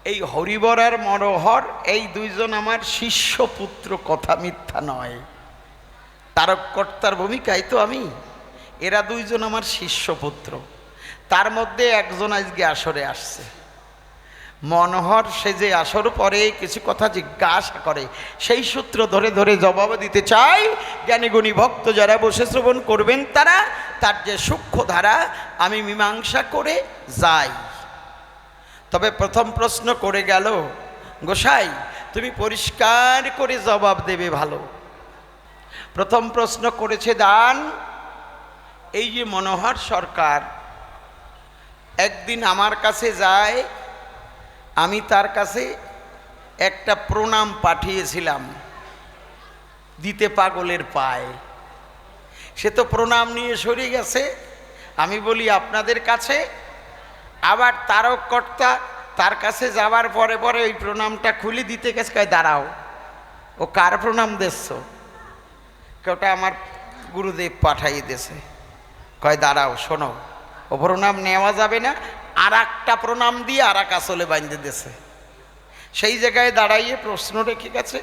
এই হরিবর আর মনোহর এই দুইজন আমার শিষ্য পুত্র, কথা মিথ্যা নয়। তারককর্তার ভূমিকায় তো আমি, এরা দুইজন আমার শিষ্য পুত্র। তার মধ্যে একজন আজকে আসরে আসছে। মনোহর সে যে আসর পরে কিছু কথা জিজ্ঞাসা করে, সেই সূত্র ধরে ধরে জবাব দিতে চাই। জ্ঞানীগুণী ভক্ত যারা বসে শ্রবণ করবেন তারা, তার যে সূক্ষ্ম ধারা আমি মীমাংসা করে যাই। তবে প্রথম প্রশ্ন করে গেল, গোসাই তুমি পরিষ্কার করে জবাব দেবে ভালো। প্রথম প্রশ্ন করেছে দান, এই যে মনোহর সরকার একদিন আমার কাছে যায়, আমি তার কাছে একটা প্রণাম পাঠিয়েছিলাম দিতে পাগলের পায়ে। সে তো প্রণাম নিয়ে সরে গেছে। আমি বলি আপনাদের কাছে, আবার তারককর্তা তার কাছে যাওয়ার পরে পরে ওই প্রণামটা খুলে দিতে গেছে। কয় দাঁড়াও, ও কার প্রণাম দিচ্ছ? ওটা আমার গুরুদেব পাঠাইয়ে দিয়েছে। কয় দাঁড়াও শোনো, ও প্রণাম নেওয়া যাবে না, আর একটা প্রণাম দিয়ে আর এক আসলে বাঁধতে দিয়েছে। সেই জায়গায় দাঁড়াইয়ে প্রশ্ন রেখে গেছে,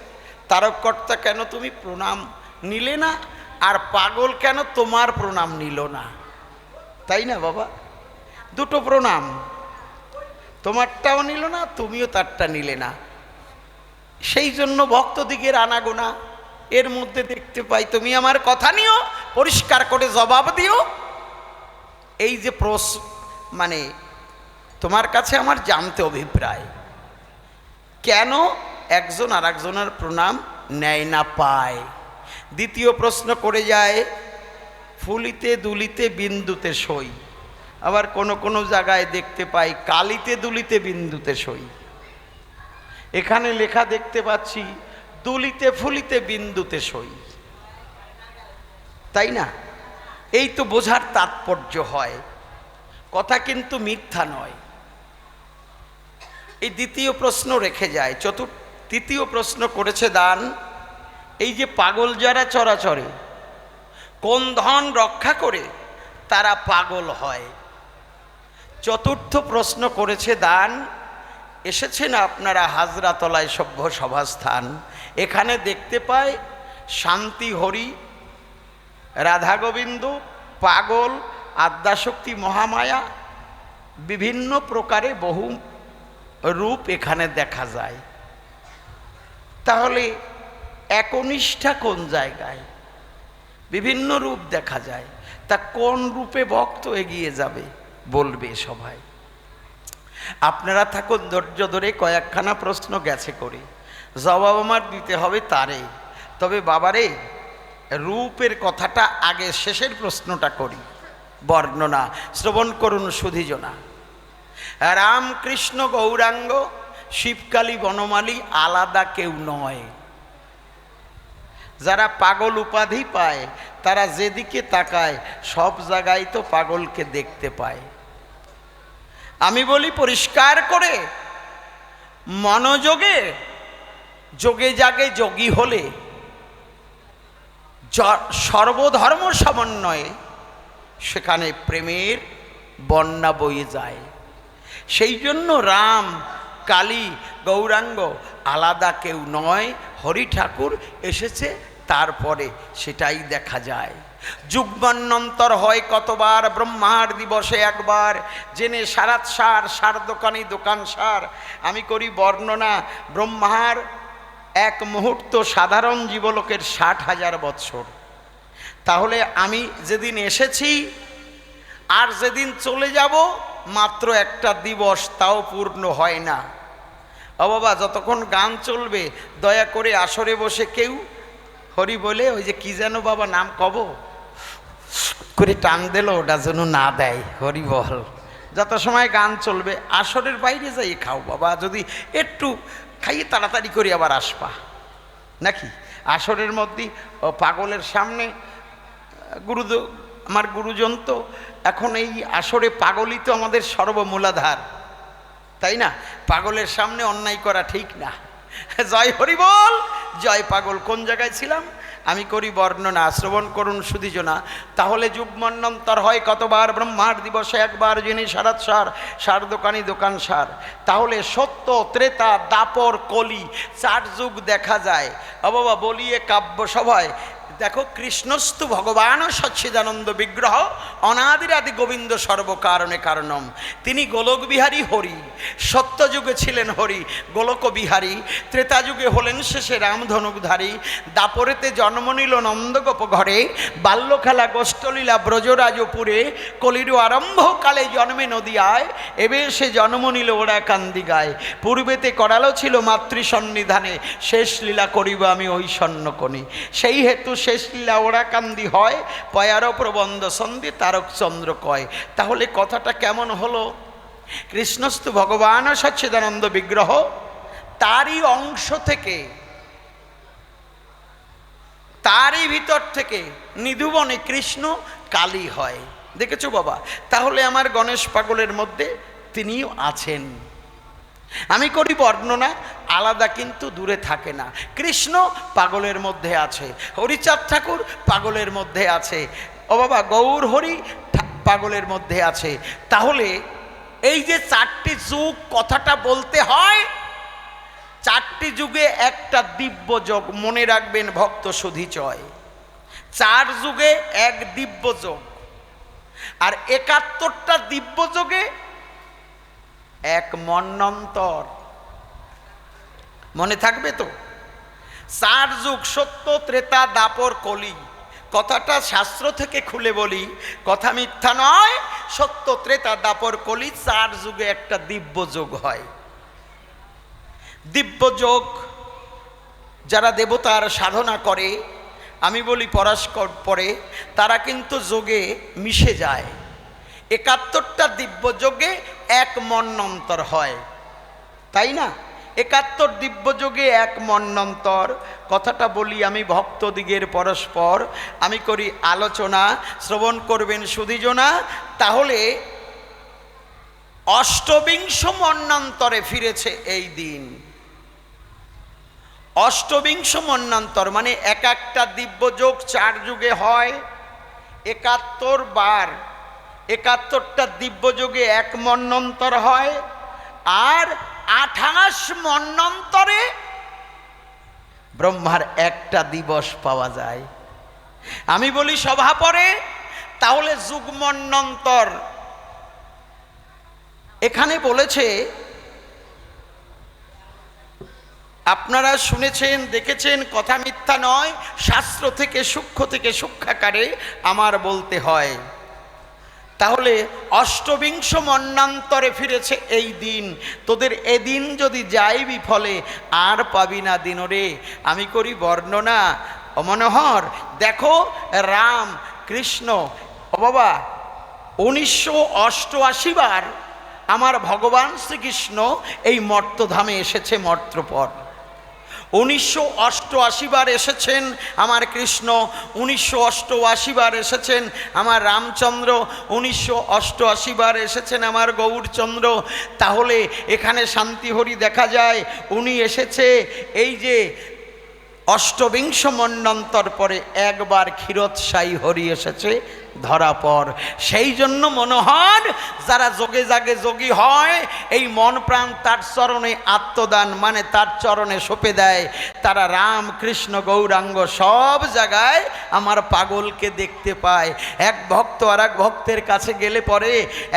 তারককর্তা কেন তুমি প্রণাম নিলে না, আর পাগল কেন তোমার প্রণাম নিল না? তাই না বাবা? দুটো প্রণাম, তোমারটাও নিল না, তুমিও তারটা নিলে না। সেই জন্য ভক্তদিগের আনাগোনা। এর মধ্যে দেখতে পাই তুমি আমার কথা নিও, পরিষ্কার করে জবাব দিও। এই যে মানে তোমার কাছে আমার জানতে অভিপ্রায়, কেন একজন আর একজনের প্রণাম নেয় না পায়? দ্বিতীয় প্রশ্ন করে যায়, ফুলিতে দুলিতে বিন্দুতে সই। আবার কোনো কোনো জায়গায় দেখতে পাই কালিতে দুলিতে বিন্দুতে সই। এখানে লেখা দেখতে পাচ্ছি দুলিতে ফুলিতে বিন্দুতে সই, তাই না? এই তো বোঝার তাৎপর্য হয়, কথা কিন্তু মিথ্যা নয়। এই দ্বিতীয় প্রশ্ন রেখে যায়। তৃতীয় প্রশ্ন করেছে দান, এই যে পাগল যারা চরাচরে কোন ধন রক্ষা করে তারা পাগল হয়? চতুর্থ প্রশ্ন করেছে দান, এসেছেন আপনারা হাজরাতলায় সভ্য সভাস্থান, এখানে দেখতে পায় শান্তি হরি, রাধা গোবিন্দ, পাগল, আদ্যাশক্তি, মহামায়া, বিভিন্ন প্রকারে বহু রূপ এখানে দেখা যায়। তাহলে একনিষ্ঠা কোন জায়গায়? বিভিন্ন রূপ দেখা যায়, তা কোন রূপে ভক্ত এগিয়ে যাবে বলবে সবাই। আপনারা থাকুন ধৈর্য ধরে, কয়েকখানা প্রশ্ন গেছে করে, জবাব আমার দিতে হবে তারে। তবে বাবারে, রূপের কথাটা আগে, শেষের প্রশ্নটা করি। বর্ণনা শ্রবণ করুন সুধীজনা। রামকৃষ্ণ গৌরাঙ্গ, শিবকালী বনমালী আলাদা কেউ নয়। যারা পাগল উপাধি পায় তারা যেদিকে তাকায় সব জায়গায় তো পাগলকে দেখতে পায়। আমি বলি পরিষ্কার করে, মনোযোগে যোগে জাগে যোগী হলে সর্বধর্ম সমন্বয়ে সেখানে প্রেমের বন্যা বয়ে যায়। সেই জন্য রাম, কালী, গৌরাঙ্গ আলাদা কেউ নয়। হরি ঠাকুর এসেছে তারপরে সেটাই দেখা যায়। যুগমন্বন্তর হয় কতবার, ব্রহ্মার দিবসে একবার, জেনে সারাত সার, সার দোকানি দোকান সার। আমি করি বর্ণনা, ব্রহ্মার এক মুহূর্ত সাধারণ জীবলোকের 60,000 বৎসর। তাহলে আমি যেদিন এসেছি আর যেদিন চলে যাব মাত্র একটা দিবস, তাও পূর্ণ হয় না। ও বাবা, যতক্ষণ গান চলবে দয়া করে আসরে বসে কেউ হরি বলে, ওই যে কি যেন বাবা নাম কব করে টান দিল, ওটা যেন না দেয়। হরি বল, যত সময় গান চলবে আসরের বাইরে যাই খাও বাবা, যদি একটু খাইয়ে তাড়াতাড়ি করে আবার আসবা নাকি। আসরের মধ্যে পাগলের সামনে আমার গুরুজন তো এখন এই আসরে পাগলই তো আমাদের সর্বমূলাধার, তাই না? পাগলের সামনে অন্যায় করা ঠিক না। জয় হরি বল, জয় পাগল। কোন জায়গায় ছিলাম? আমি করি বর্ণনা, শ্রবণ করুন সুধীজনা। তাহলে যুগমন্বন্তর হয় কতবার? ব্রহ্মার দিবসে একবার, যিনি সারাৎ সার, সার দোকানি দোকান সার। তাহলে সত্য, ত্রেতা, দাপর, কলি, 4 যুগ দেখা যায়। বাবা বলিয়ে কাব্য সভায় দেখো, কৃষ্ণস্তু ভগবান সচ্চিদানন্দ বিগ্রহ, অনাদিরাদি গোবিন্দ সর্বকারণে কারণম। তিনি গোলকবিহারী হরি, সত্যযুগে ছিলেন হরি গোলক বিহারী, ত্রেতাযুগে হলেন শেষে রামধনুকধারী, দাপরেতে জন্ম নিল নন্দগোপ ঘরে, বাল্যখেলা গোষ্ঠলীলা ব্রজরাজপুরে, কলির আরম্ভকালে জন্মে নদিয়ায়, এবে সে জন্ম নিল ওরা কান্দিগায়, পূর্বেতে করালো ছিল মাতৃসন্নিধানে, শেষ লীলা করিব আমি ওই স্বর্ণকণি। সেই হেতু শেষ লীলা ওরা কান্দি হয়, পয়ার প্রবন্ধ সন্ধি তারক চন্দ্র কয়। তাহলে কথাটা কেমন হলো? কৃষ্ণস্তু ভগবান সচ্চিদানন্দ বিগ্রহ, তারই অংশ থেকে, তারই ভিতর থেকে নিধুবনে কৃষ্ণ কালী হয়। দেখেছো বাবা? তাহলে আমার গণেশ পাগলের মধ্যে তিনিও আছেন। আমি করি বর্ণনা, আলাদা কিন্তু দূরে থাকে না। কৃষ্ণ পাগলের মধ্যে আছে, হরিচাঁদ ঠাকুর পাগলের মধ্যে আছে, ও বাবা গৌর হরি পাগলের মধ্যে আছে। তাহলে এই যে 4টি যুগ কথাটা বলতে হয়, 4টি যুগে একটা দিব্য যোগ, মনে রাখবেন ভক্ত সুধীচয়। 4 যুগে এক দিব্য যোগ, আর 71টা দিব্য যোগে এক মন্বন্তর। মনে থাকবে তো? 4 যুগ, সত্য, ত্রেতা, দাপর, কলি। কথাটা শাস্ত্র থেকে খুলে বলি, কথা মিথ্যা নয়। সত্য, ত্রেতা, দাপর, কলি 4 যুগে একটা দিব্য যোগ হয়। দিব্য যোগ যারা দেবতার সাধনা করে, আমি বলি পরাস্পর পরে, তারা কিন্তু যোগে মিশে যায়। 71টা দিব্য যোগে এক মন্বন্তর হয়, তাই না? 71 দিব্য যোগে এক মন্বন্তর। কথাটা বলি আমি ভক্তদিগের পরস্পর, আমি করি আলোচনা, শ্রবণ করবেন সুধীজনা। তাহলে অষ্টবিংশ মন্বন্তরে ফিরেছে এই দিন। অষ্টবিংশ মন্বন্তর মানে এক একটা দিব্য যোগ 4 যুগে হয়, 71 বার। 71টা দিব্য যোগে এক মন্বন্তর হয়, আর 28 মন্বন্তরে ব্রহ্মার একটা দিবস পাওয়া যায়। আমি বলি সভা পরে, তাহলে যুগ মন্বন্তর এখানে বলেছে, আপনারা শুনেছেন, দেখেছেন, কথা মিথ্যা নয়। শাস্ত্র থেকে সূক্ষ্মাকারে আমার বলতে হয়। তাহলে অষ্টবিংশ মন্বন্তরে ফিরেছে এই দিন। তোদের এদিন যদি যাই বিফলে, আর পাবি না দিনরে। আমি করি বর্ণনা, অমনোহর দেখো, রাম কৃষ্ণ, ও বাবা 1988 বার আমার ভগবান শ্রীকৃষ্ণ এই মর্তধামে এসেছে, মর্তপর। 1988 বার এসেছেন আমার কৃষ্ণ, 1988 বার এসেছেন আমার রামচন্দ্র, 1988 বার এসেছেন আমার গৌরচন্দ্র। তাহলে এখানে শান্তিহরি দেখা যায়, উনি এসেছে এই যে অষ্টবিংশ মন্বন্তর পরে একবার ক্ষীরোৎসাহী হরি এসেছে ধরা পর। সেই জন্য মনোহর যারা যোগে জাগে যোগী হয়, এই মন প্রাণ তার চরণে আত্মদান মানে তার চরণে সঁপে দেয়, তারা রাম কৃষ্ণ গৌরাঙ্গ সব জায়গায় আমার পাগলকে দেখতে পায়। এক ভক্ত আর এক ভক্তের কাছে গেলে পরে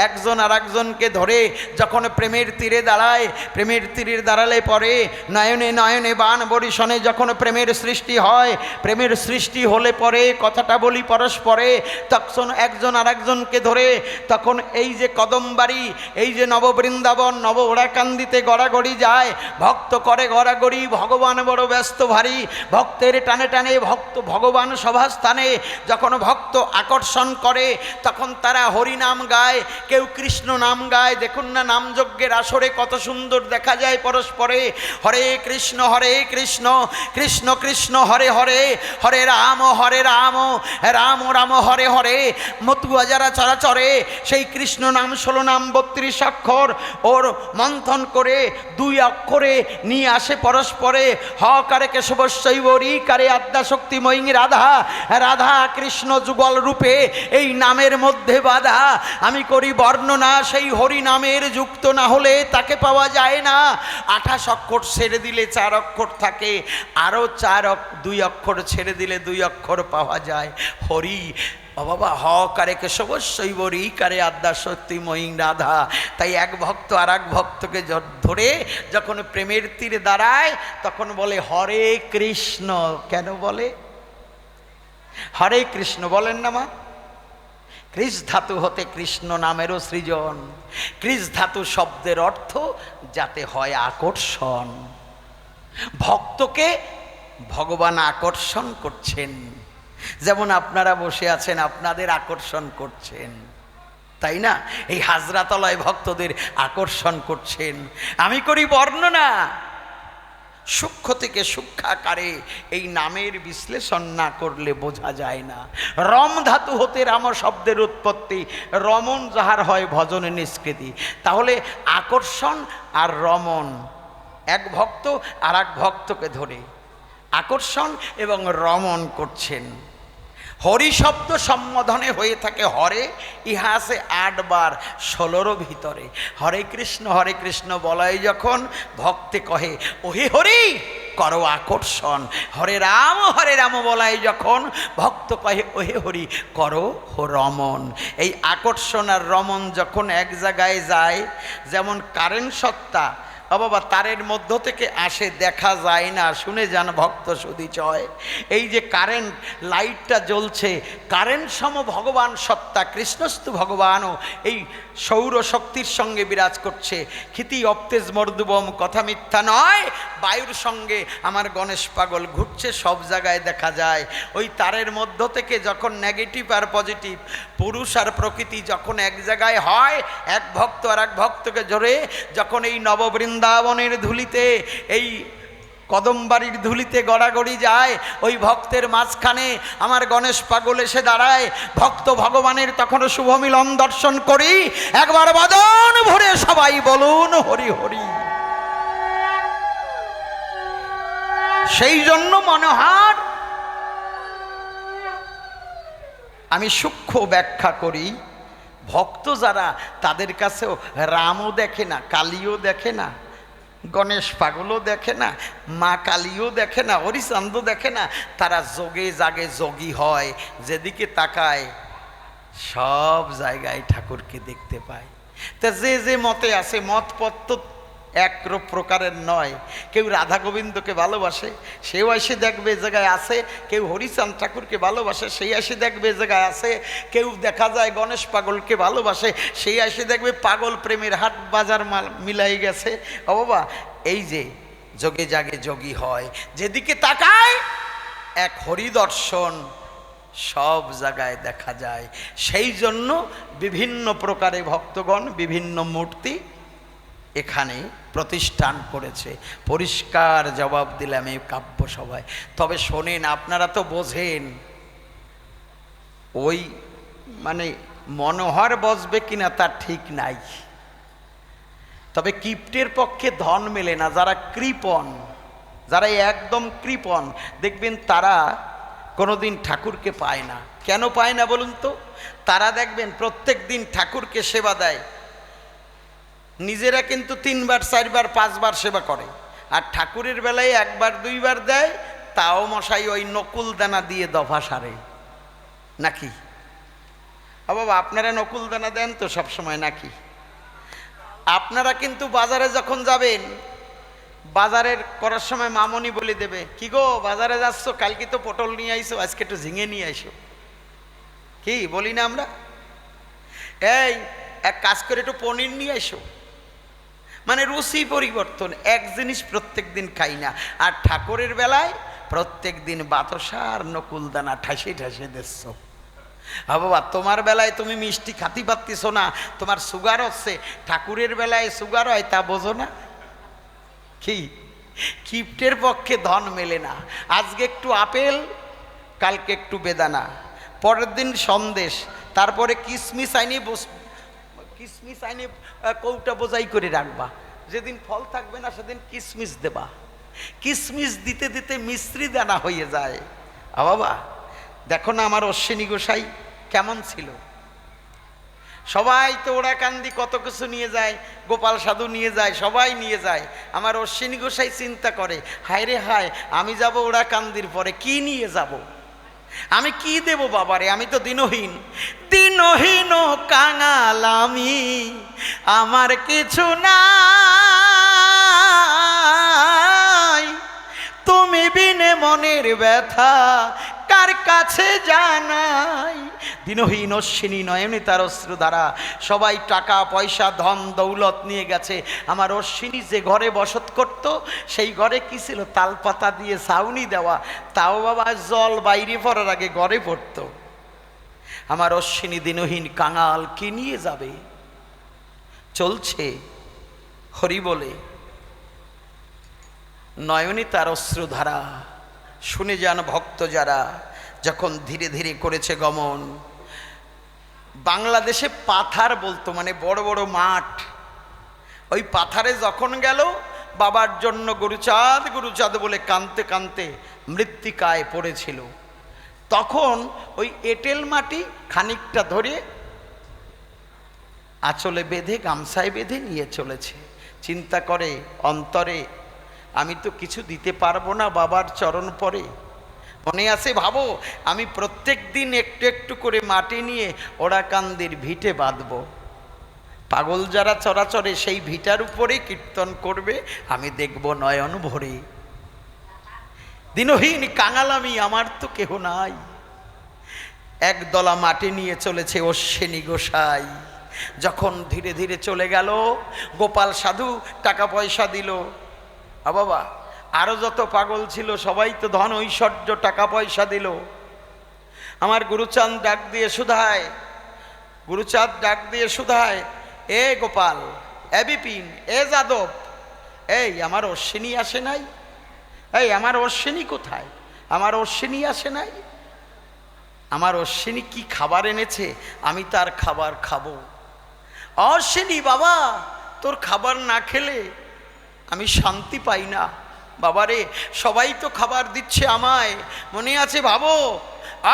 একজন আর একজনকে ধরে যখন প্রেমের তীরে দাঁড়ায়, প্রেমের তীরে দাঁড়ালে পরে নয়নে নয়নে বাণ বরিশনে যখন প্রেমের সৃষ্টি হয়, প্রেমের সৃষ্টি হলে পরে কথাটা বলি পরস্পরে, তখন একজন আর একজনকে ধরে তখন এই যে কদমবাড়ি, এই যে নববৃন্দাবন, নব ওড়াকান্দিতে গড়াগড়ি যায়, ভক্ত করে গড়াগড়ি, ভগবান বড় ব্যস্ত ভারী, ভক্তের টানে টানে ভক্ত ভগবান সভাস্থানে যখন ভক্ত আকর্ষণ করে, তখন তারা হরি নাম গায়, কেউ কৃষ্ণ নাম গায়। দেখুন না নামযজ্ঞের আসরে কত সুন্দর দেখা যায় পরস্পরে, হরে কৃষ্ণ কৃষ্ণ কৃষ্ণ হরে হরে, হরে রাম রাম রাম হরে হরে, করে মতুয়া যারা চরাচরে সেই কৃষ্ণ নাম 16 নাম 32 অক্ষর ওর মন্থন করে 2 অক্ষরে নিয়ে আসে পরস্পরে হকারে কেশবশৈব রিকারে আদ্যা শক্তিময়ী রাধা, রাধা কৃষ্ণ যুগল রূপে এই নামের মধ্যে বাধা। আমি করি বর্ণনা, সেই হরি নামের যুক্ত না হলে তাকে পাওয়া যায় না। 28 অক্ষর ছেড়ে দিলে 4 অক্ষর থাকে, আরও 2 অক্ষর ছেড়ে দিলে 2 অক্ষর পাওয়া যায়। হরি ও বাবা হকারে কেশবশৈব রিকারে আদ্যা শক্তিময়ী রাধা। তাই এক ভক্ত আর এক ভক্তকে ধরে যখন প্রেমের তীরে দাঁড়ায় তখন বলে হরে কৃষ্ণ। কেন বলে হরে কৃষ্ণ? বলেন না মা? কৃষ ধাতু হতে কৃষ্ণ নামেরও সৃজন। কৃষ ধাতু শব্দের অর্থ যাতে হয় আকর্ষণ। ভক্তকে ভগবান আকর্ষণ করছেন, যেমন আপনারা বসে আছেন আপনাদের আকর্ষণ করছেন, তাই না? এই হাজরাতলায় ভক্তদের আকর্ষণ করছেন। আমি করি বর্ণনা, সূক্ষ্ম থেকে সূক্ষ্মাকারে এই নামের বিশ্লেষণ না করলে বোঝা যায় না। রম ধাতু হতে রাম শব্দের উৎপত্তি, রমণ যাহার হয় ভজনে নিষ্কৃতি। তাহলে আকর্ষণ আর রমণ, এক ভক্ত আর এক ভক্তকে ধরে আকর্ষণ এবং রমণ করছেন। হরি শব্দ সম্বোধনে হয়ে থাকে হরে, ইহা আছে 8 বার 16 ভিতরে। হরে কৃষ্ণ বলাই যখন ভক্তে কহে ওহে হরি করো আকর্ষণ। হরে রাম বলাই যখন ভক্ত কহে ওহে হরি করো রমণ। এই আকর্ষণ আর রমণ যখন এক জায়গায় যায়, যেমন কারেন্ট সত্তা বাবা তারের মধ্য থেকে আসে, দেখা যায় না, শুনে যান ভক্ত সুধীচয়। এই যে কারেন্ট লাইটটা জ্বলছে, কারেন্ট সম ভগবান সত্তা কৃষ্ণস্তু ভগবানও এই সৌরশক্তির সঙ্গে বিরাজ করছে। ক্ষিতি অপ্তেজ মর্দুবম, কথা মিথ্যা নয়। বায়ুর সঙ্গে আমার গণেশ পাগল ঘুরছে, সব জায়গায় দেখা যায়। ওই তারের মধ্য থেকে যখন নেগেটিভ আর পজিটিভ, পুরুষ আর প্রকৃতি যখন এক জায়গায় হয়, এক ভক্ত আর এক ভক্তকে জোরে যখন এই নববৃন্দাবনের ধুলিতে, এই কদমবাড়ির ধুলিতে গড়াগড়ি যায়, ওই ভক্তের মাঝখানে আমার গণেশ পাগল এসে দাঁড়ায়। ভক্ত ভগবানের তখনও শুভ মিলন দর্শন করি। একবার বদন ভরে সবাই বলুন হরি হরি। সেই জন্য মনোহর আমি সূক্ষ্ম ব্যাখ্যা করি। ভক্ত যারা, তাদের কাছেও রামও দেখে না, কালীও দেখে না, গণেশ পাগলও দেখে না, মা কালীও দেখে না, হরিচান্দ দেখে না। তারা যোগে জাগে যোগী হয়, যেদিকে তাকায় সব জায়গায় ঠাকুরকে দেখতে পায়। তা যে যে মতে আছে, মত পথ তো এক প্রকারের নয়। কেউ রাধা গোবিন্দকে ভালোবাসে, সেও এসে দেখবে এ জায়গায় আছে। কেউ হরিচাঁদ ঠাকুরকে ভালোবাসে, সেই এসে দেখবে এ জায়গায় আছে। কেউ দেখা যায় গণেশ পাগলকে ভালোবাসে, সেই এসে দেখবে পাগল প্রেমের হাট বাজার মিলাই গেছে। ও বাবা, এই যে যোগে জাগে যোগী হয়, যেদিকে তাকায় এক হরিদর্শন সব জায়গায় দেখা যায়। সেই জন্য বিভিন্ন প্রকারে ভক্তগণ বিভিন্ন মূর্তি এখানে প্রতিষ্ঠান করেছে। পরিষ্কার জবাব দিলাম এই কাব্য সভায়। তবে শোনেন, আপনারা তো বোঝেন, ওই মানে মনোহর বসবে কিনা তার ঠিক নাই। তবে কিপ্টের পক্ষে ধন মেলে না। যারা কৃপণ, যারা একদম কৃপণ, দেখবেন তারা কোনোদিন ঠাকুরকে পায় না। কেন পায় না বলুন তো? তারা দেখবেন প্রত্যেক দিন ঠাকুরকে সেবা দেয়, নিজেরা কিন্তু 3 বার 4 বার 5 বার সেবা করে, আর ঠাকুরের বেলায় 1 বার 2 বার দেয়, তাও মশাই ওই নকুল দানা দিয়ে দফা সারে নাকি? বাবা, আপনারা নকুল দানা দেন তো সব সময় নাকি? আপনারা কিন্তু বাজারে যখন যাবেন, বাজারের করার সময় মামনি বলে দেবে, কি গো বাজারে যাচ্ছ, কালকে তো পটল নিয়ে আইসো, আজকে একটু ঝিঙে নিয়ে আইসো। কি বলি না আমরা? এই এক কাজ করে একটু পনির নিয়ে আইসো। মানে রুচি পরিবর্তন, এক জিনিস প্রত্যেক দিন খাই না। আর ঠাকুরের বেলায় প্রত্যেক দিন বাতাসা আর নকুল দানা ঠাসে ঠাসে দিচ্ছ। বাবা, তোমার বেলায় তুমি মিষ্টি খাতি পাচ্ছিস না, তোমার সুগার হচ্ছে। ঠাকুরের বেলায় সুগার হয় তা বোঝো না? কি কিপ্টের পক্ষে ধন মেলে না। আজকে একটু আপেল, কালকে একটু বেদানা, পরের দিন সন্দেশ, তারপরে কিশমিশ আইনে কৌটা বোঝাই করে রাখবা, যেদিন ফল থাকবে না সেদিন কিশমিশ দেবা। কিশমিশ দিতে দিতে মিস্ত্রি দানা হয়ে যায়। বাবা দেখো না আমার অশ্বিনী গোসাই কেমন ছিল। সবাই তো ওরাকান্দি কত কিছু নিয়ে যায়, গোপাল সাধু নিয়ে যায়, সবাই নিয়ে যায়। আমার অশ্বিনী গোসাই চিন্তা করে, হায় রে হায়, আমি যাব ওরাকান্দির পরে কি নিয়ে যাব, আমি কি দেব বাবারে, আমি তো দিনহীন, দিনহীন কাঙাল আমি, আমার কিছু নাই, তুমি বিনে মনের ব্যথা কার কাছে জানাই। দিনহীন অশ্বিনী নয়নে তার অশ্রু ধারা। সবাই টাকা পয়সা ধন দৌলত নিয়ে গেছে। আমার অশ্বিনী যে ঘরে বসত করত সেই ঘরে কি ছিল, তালপাতা দিয়ে ছাউনি দেওয়া, তাও বাবা জল বাইরে পড়ার আগে ঘরে পড়তো। আমার অশ্বিনী দিনহীন কাঙাল কি নিয়ে যাবে, চলছে হরি বলে, নয়নে তার অশ্রুধারা। শুনে যান ভক্ত যারা, যখন ধীরে ধীরে করেছে গমন। বাংলাদেশে পাথার বলতো, মানে বড় বড় মাঠ, ওই পাথারে যখন গেল বাবার জন্য গুরুচাঁদ গুরুচাঁদ বলে কাঁদতে কাঁদতে মৃত্তিকায় পড়েছিল, তখন ওই এঁটেল মাটি খানিকটা ধরে আঁচলে বেঁধে গামছায় বেঁধে নিয়ে চলেছে। চিন্তা করে অন্তরে, আমি তো কিছু দিতে পারবো না বাবার চরণ পরে। মনে আছে ভাবো, আমি প্রত্যেক দিন একটু একটু করে মাটি নিয়ে ওরাকান্দির ভিটে বাঁধব। পাগল যারা চরাচরে সেই ভিটার উপরে কীর্তন করবে, আমি দেখব নয়ন ভরে। দিনহীন কাঙাল আমি, আমার তো কেহ নাই। একদলা মাটি নিয়ে চলেছে অশ্বিনী গোসাই। যখন ধীরে ধীরে চলে গেল, গোপাল সাধু টাকা পয়সা দিল। বাবা আরো যত পাগল ছিল সবাই তো ধন ঐশ্বর্য টাকা পয়সা দিল। আমার গুরুচাঁদ ডাক দিয়ে শুধায়, গুরুচাঁদ ডাক দিয়ে শুধায়, এ গোপাল, এ বিপিন, এ যাদব, এই আমার অশ্বিনী আসে নাই, এই আমার অশ্বিনী কোথায়, আমার অশ্বিনী আসে নাই, আমার অশ্বিনী কি খাবার এনেছে, আমি তার খাবার খাবো। অশ্বিনী বাবা, তোর খাবার না খেলে আমি শান্তি পাই না। বাবারে সবাই তো খাবার দিচ্ছে আমায়, মনে আছে ভাবো।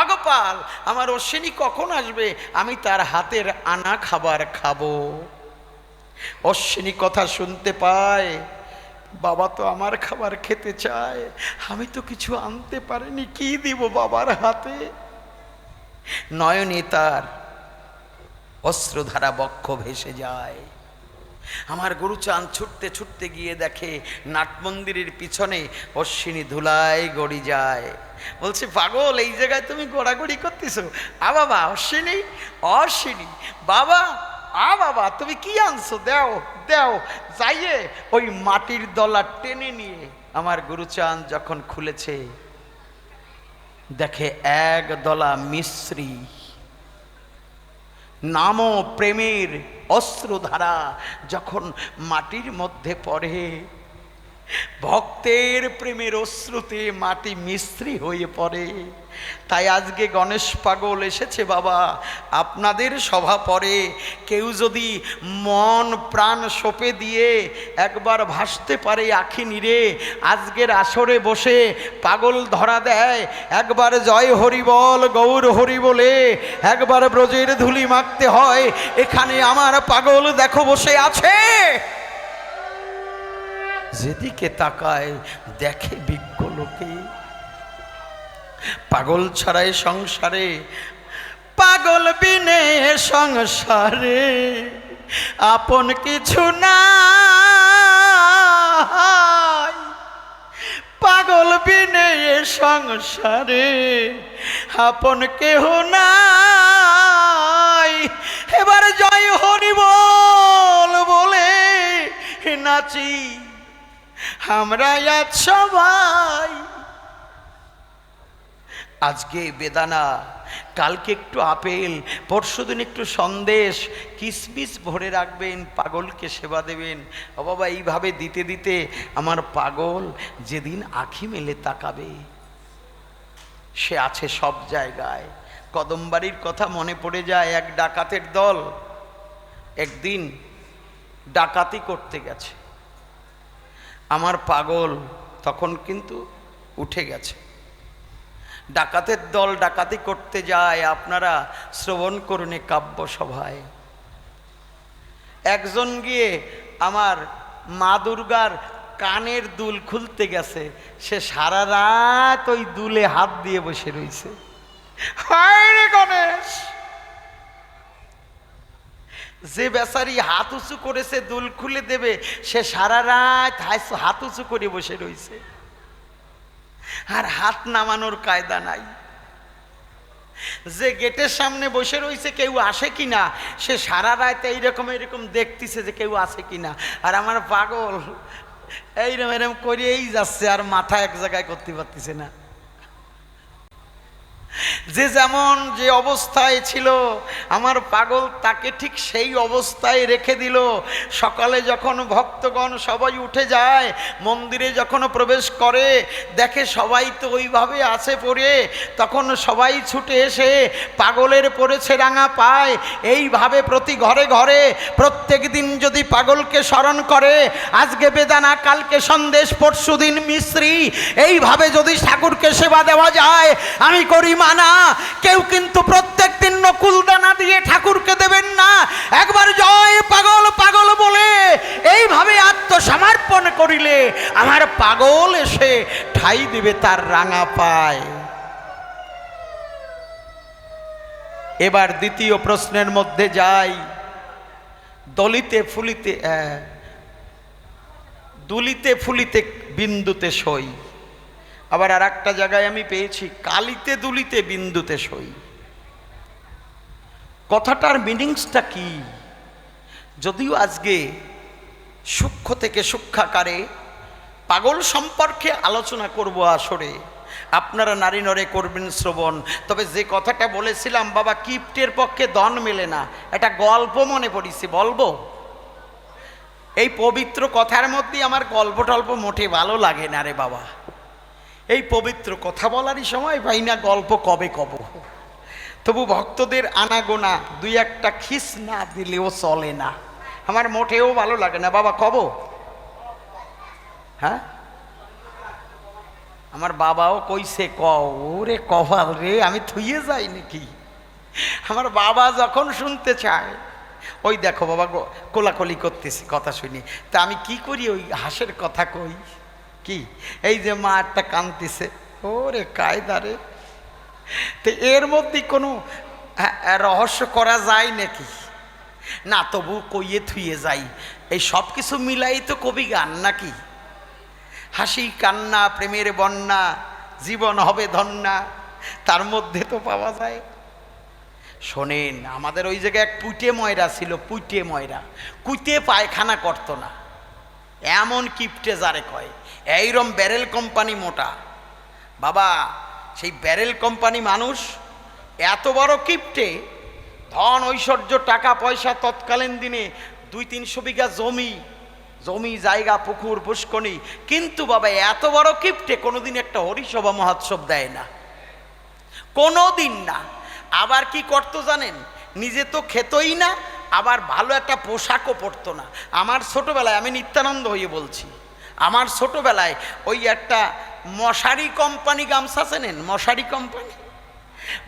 আগোপাল, আমার অশ্বিনী কখন আসবে, আমি তার হাতের আনা খাবার খাবো। অশ্বিনী কথা শুনতে পায়, বাবা তো আমার খাবার খেতে চায়, আমি তো কিছু আনতে পারিনি, কি দিব বাবার হাতে। নয়নে তার অশ্রুধারা বক্ষ ভেসে যায়। আমার গুরুচাঁদ ছুটতে ছুটতে গিয়ে দেখে নাট মন্দিরের পিছনে অশ্বিনী ধুলায় গড়ি যায়। বলছে, পাগল, এই জায়গায় তুমি গোড়াগড়ি করতেছো? বাবা অশ্বিনী, অশ্বিনী বাবা, বাবা তুমি কি আনছো, দেও দেও। যাইয়ে ওই মাটির দলা টেনে নিয়ে আমার গুরুচাঁদ যখন খুলেছে, দেখে এক দলা মিশ্রি, নামও প্রেমের অশ্রুধারা যখন মাটির মধ্যে পড়ে, ভক্তের প্রেমের অশ্রুতে মাটি মিশ্রি হয়ে পড়ে। তাই আজকে গণেশ পাগল এসেছে বাবা আপনাদের সভা পরে, কেউ যদি মন প্রাণ সঁপে দিয়ে একবার ভাসতে পারে আখি নিরে, আজকের আসরে বসে পাগল ধরা দেয়, একবার জয় হরি বল গৌর হরি বলে একবার ব্রজের ধুলি মাখতে হয়। এখানে আমার পাগল দেখো বসে আছে, যেদিকে তাকায় দেখে বিজ্ঞ লোকে। পাগল ছাড়াই সংসারে, পাগল বিনে সংসারে আপন কিছু নাই, পাগল বিনে সংসারে আপন কেহ নাই। এবার জয় হরি বল বলে নাচি আমরা আজ সবাই। আজকে বেদানা, কালকে একটু আপেল, পরশুদিন একটু সন্দেশ, কিশমিশ ভরে রাখবেন, পাগলকে সেবা দেবেন। ও বাবা, এইভাবে দিতে দিতে আমার পাগল যেদিন আঁখি মেলে তাকাবে, সে আছে সব জায়গায়, কদমবাড়ির কথা মনে পড়ে যায়। এক ডাকাতের দল একদিন ডাকাতি করতে গেছে। আমার পাগল তখন কিন্তু উঠে গেছে। ডাকাতের দল ডাকাতি করতে যায়, আপনারা শ্রবণ করুন এ কাব্য সভায়। একজন গিয়ে আমার মা দুর্গার কানের দুল খুলতে গেছে, সে সারা রাত ওই দুলে হাত দিয়ে বসে রয়েছে। হায় রে গণেশ! যে বেচারি হাত উঁচু করেছে দুল খুলে দেবে, সে সারা রাত হাত উঁচু করে বসে রয়েছে, আর হাত নামানোর কায়দা নাই। যে গেটের সামনে বসে রয়েছে কেউ আসে কিনা, সে সারা রাত এইরকম দেখতেছে যে কেউ আসে কিনা। আর আমার পাগল এইরকম এরকম করিয়েই যাচ্ছে, আর মাথা এক জায়গায় করতে পারতেছে না। যে যেমন যে অবস্থায় ছিল, আমার পাগল তাকে ঠিক সেই অবস্থায় রেখে দিল। সকালে যখন ভক্তগণ সবাই উঠে যায়, মন্দিরে যখন প্রবেশ করে, দেখে সবাই তো ওইভাবে আছে পড়ে, তখন সবাই ছুটে এসে পাগলের পড়েছে রাঙা পায়। এইভাবে প্রতি ঘরে ঘরে প্রত্যেক দিন যদি পাগলকে স্মরণ করে, আজকে বেদানা, কালকে সন্দেশ, পরশুদিন মিশ্রি, এইভাবে যদি ঠাকুরকে সেবা দেওয়া যায়, আমি করি মানা। কেউ কিন্তু প্রত্যেক দিন নকুল দানা দিয়ে ঠাকুরকে দেবেন না। একবার জয় পাগল পাগল বলে এইভাবে আত্মসমর্পণ করিলে আমার পাগল এসে ঠাই দিবে তার রাঙা পায়। এবার দ্বিতীয় প্রশ্নের মধ্যে যাই। দলিতে ফুলিতে দুলিতে ফুলিতে বিন্দুতে সই। আবার আর একটা জায়গায় আমি পেয়েছি, কালিতে দুলিতে বিন্দুতে সই। কথাটার মিনিংসটা কি? যদিও আজকে সূক্ষ্ম থেকে সূক্ষ্মাকারে পাগল সম্পর্কে আলোচনা করব আসরে, আপনারা নারী নরে করবেন শ্রবণ। তবে যে কথাটা বলেছিলাম, বাবা কিপ্টের পক্ষে দন মেলে না, একটা গল্প মনে পড়িছে, বলবো? এই পবিত্র কথার মধ্যে আমার গল্প টল্প মোটে ভালো লাগে না রে বাবা। এই পবিত্র কথা বলারই সময় পাই না, গল্প কবে কব। তবু ভক্তদের আনাগোনা দুই একটা খিস না দিলেও চলে না, আমার মোটেও ভালো লাগে না। বাবা কব? হ্যাঁ, আমার বাবাও কইছে ওরে কপাল রে, আমি থুইয়ে যাই নাকি? আমার বাবা যখন শুনতে চায়, ওই দেখো বাবা কোলাকলি করতেছি কথা শুনি, তা আমি কি করি? ওই হাসের কথা কই কি, এই যে মা একটা কাঁদতেছে, ওরে কায়দারে। তো এর মধ্যে কোনো রহস্য করা যায় নাকি? না, তবু কইয়ে থুইয়ে যাই। এই সব কিছু মিলাই তো কবি গান নাকি? হাসি কান্না প্রেমের বন্যা, জীবন হবে ধন্যা, তার মধ্যে তো পাওয়া যায়। শোনেন, আমাদের ওই জায়গায় এক পুইটে ময়রা ছিল, পুইটে ময়রা, কুইতে পায়খানা করতো না, এমন কিপটে যারে কয়। এইরম ব্যারেল কোম্পানি মোটা বাবা, সেই ব্যারেল কোম্পানি মানুষ এত বড় কিপটে, ধন ঐশ্বর্য টাকা পয়সা, তৎকালীন দিনে 200-300 বিঘা জমি জায়গা, পুকুর পুষ্করণী, কিন্তু বাবা এত বড় কিপটে কোনোদিন একটা হরিসভা মহোৎসব দেয় না, কোনোদিন না। আবার কি করতো জানেন? নিজে তো খেতই না, আবার ভালো একটা পোশাকও পরতো না। আমার ছোটবেলায়, আমি নিত্যানন্দ হয়ে বলছি, আমার ছোটবেলায় ওই একটা মশারি কোম্পানি গামছা চেনেন? মশারি কোম্পানি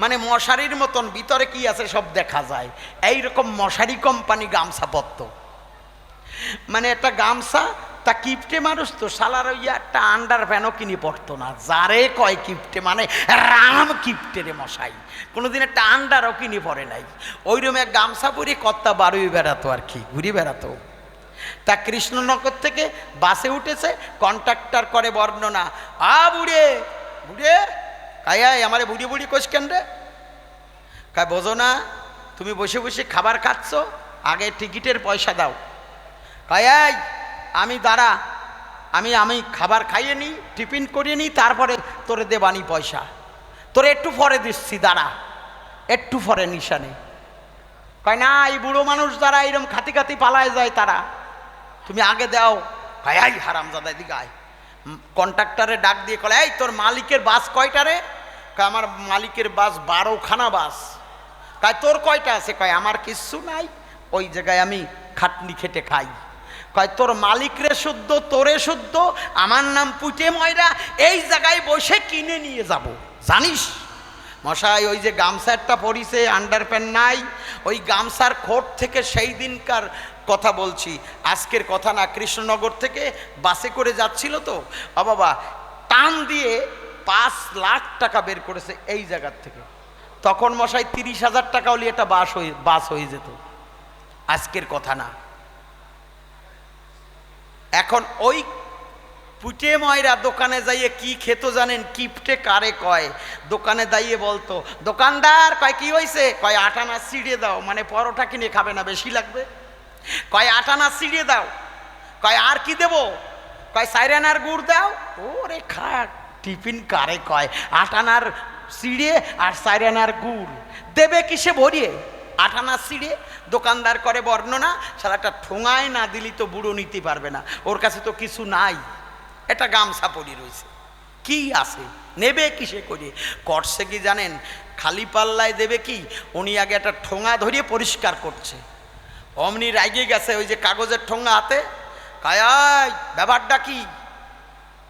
মানে মশারির মতন ভিতরে কি আছে সব দেখা যায়, এইরকম মশারি কোম্পানি গামছা পরতো। মানে একটা গামছা, তা কিপটে মানুষ তো শালার ওই একটা আন্ডার প্যানও কিনে পড়তো না। যারে কয় কিপটে মানে রাম কিপটে রে মশাই, কোনোদিন একটা আন্ডারও কিনে পড়ে নাই। ওইরকম এক গামছা পরে কর্তা বারোই বেড়াতো, আর কি ঘুরে বেড়াতো। তা কৃষ্ণনগর থেকে বাসে উঠেছে, কন্ট্রাক্টর করে বর্ণনা, বুড়ে বুড়ে কায়াই আমারে বুড়ি বুড়ি কোষ কেন রে? কায় বোঝো না, তুমি বসে বসে খাবার খাচ্ছ, আগে টিকিটের পয়সা দাও। কায়াই আমি দাঁড়া, আমি খাবার খাইয়ে নিই, টিফিন করিয়ে নিই, তারপরে তোরে দেবানি পয়সা, তোরে একটু পরে দিচ্ছি, দাঁড়া একটু পরে নিশানে। কয় না, এই বুড়ো মানুষ যারা এরকম খাতি খাতি পালায় যায়, তারা তুমি আগে দাও। কায়াই হারামজাদা দিকে আয়। কন্ট্রাক্টরে ডাক দিয়ে কলে, এই তোর মালিকের বাস কয়টা রে? কয় আমার মালিকের বাস 12খানা বাস। কয় তোর কয়টা আছে? কয় আমার কিচ্ছু নাই, ওই জায়গায় আমি খাটনি খেটে খাই। কয় তোর মালিকরে শুদ্ধ, তোরে শুদ্ধ, আমার নাম পুটে ময়রা, এই জায়গায় বসে কিনে নিয়ে যাব। জানিস মশাই, ওই যে গামছাটা পরিছে, আন্ডারপ্যান্ট নাই, ওই গামছার খোট থেকে সেই দিনকার কথা বলছি, আজকের কথা না, কৃষ্ণনগর থেকে বাসে করে যাচ্ছিল তো, বাবা টান দিয়ে 5 লাখ টাকা বের করেছে এই জায়গার থেকে। তখন মশাই 30,000 টাকা হলে এটা বাস হয়ে যেত, আজকের কথা না। এখন ওই পুটে ময়রা দোকানে যাইয়ে কি খেত জানেন? কিপটে কারে কয়, দোকানে দাইয়ে বলতো, দোকানদার কয় কি হয়েছে? কয় 8 আনা ছিঁড়ে দাও, মানে পরোটা কিনে খাবে না, বেশি লাগবে। কয় 8 আনা ছিঁড়ে দাও। কয় আর কি দেবো? কয় 4 আনার গুড় দাও। ওরে খা, টিফিন কারে কয়? 8 আনার ছিঁড়ে আর 4 আনার গুড় দেবে কিসে ভরিয়ে? 8 আনা ছিঁড়ে। দোকানদার করে বর্ণনা, সারাটা ঠোঙায় না দিলি তো বুড়ো নিতে পারবে না, ওর কাছে তো কিছু নাই, এটা গামছা পরি রয়েছে, কি আছে, নেবে কিসে করে? করছে কি জানেন? খালি পাল্লায় দেবে কি, উনি আগে একটা ঠোঙা ধরিয়ে পরিষ্কার করছে, অমনি রাগে গেছে, ওই যে কাগজের ঠোঙা হাতে। কয় ব্যাপারটা কি?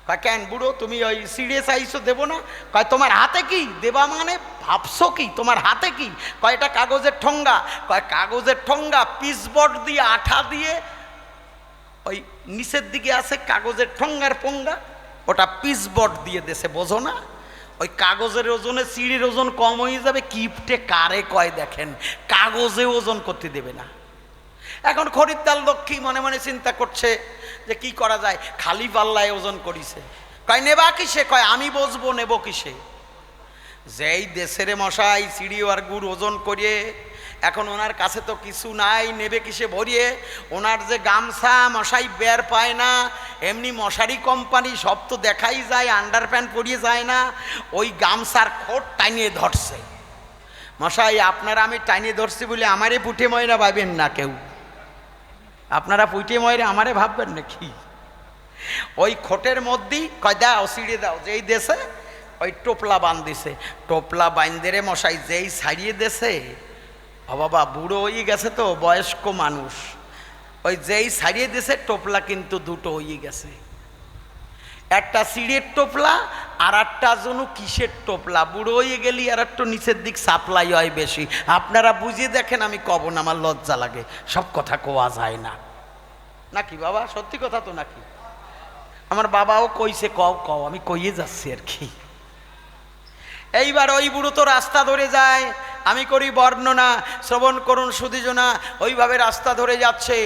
কয় কেন বুড়ো, তুমি ওই সিঁড়ে চাইছো, দেবো না? কয় তোমার হাতে কি দেবা, মানে ভাবছো কি, তোমার হাতে কি? কয় এটা কাগজের ঠোঙ্গা। কয় কাগজের ঠোঙ্গা, পিসবোর্ড দিয়ে আঠা দিয়ে ওই নিচের দিকে আছে কাগজের ঠোঙ্গার পোঙ্গা, ওটা পিসবোর্ড দিয়ে দেশে, বোঝো না? ওই কাগজের ওজনে সিঁড়ির ওজন কম হয়ে যাবে। কিপটে কারে কয় দেখেন, কাগজে ওজন করতে দেবে না। এখন খরিদ্দার লক্ষ্মী মনে মনে চিন্তা করছে যে কি করা যায়, খালি পাল্লায় ওজন করিছে। কয় নেবা কিসে? কয় আমি বসবো, নেব কিসে? যেই দেশের মশাই সিঁড়ি আর গুড় ওজন করিয়ে, এখন ওনার কাছে তো কিছু নাই, নেবে কিসে ভরিয়ে? ওনার যে গামছা মশাই বের পায় না, এমনি মশারি কোম্পানি সব তো দেখাই যায়, আন্ডারপ্যান্ট পরিয়ে যায় না, ওই গামছার খোট টাইনিয়ে ধরছে। মশাই আপনারা আমি টাইনিয়ে ধরছি বলে আমারে পুটে ময়রা ভাবেন না কেউ, আপনারা পুটে ময়রা আমারে ভাববেন নাকি? ওই খোটের মধ্যেই কয় দাও সিঁড়ে দাও, যেই দেশে ওই টোপলা বাঁধিছে, টোপলা বাইন্দেরে মশাই যেই ছাড়িয়ে দেশে, ও বাবা বুড়ো হয়ে গেছে তো, বয়স্ক মানুষ, ওই যেই ছাড়িয়ে দিয়েছে টোপলা কিন্তু দুটো হয়ে গেছে, একটা সিঁড়ের টোপলা আর একটা যেন কিসের টোপলা। বুড়ো হয়ে গেলি আর একটু নিচের দিক সাপ্লাই হয় বেশি। আপনারা বুঝিয়ে দেখেন, আমি কব না, আমার লজ্জা লাগে, সব কথা কোয়া যায় না নাকি বাবা? সত্যি কথা তো নাকি? আমার বাবাও কইছে কও কও, আমি কইয়ে যাচ্ছি আর কি। এইবার ওই বুড়ো তো রাস্তা ধরে যায়, আমি করি বর্ণনা, শ্রবণ করুন সুধীজনা। ওইভাবে রাস্তা ধরে যাচ্ছে,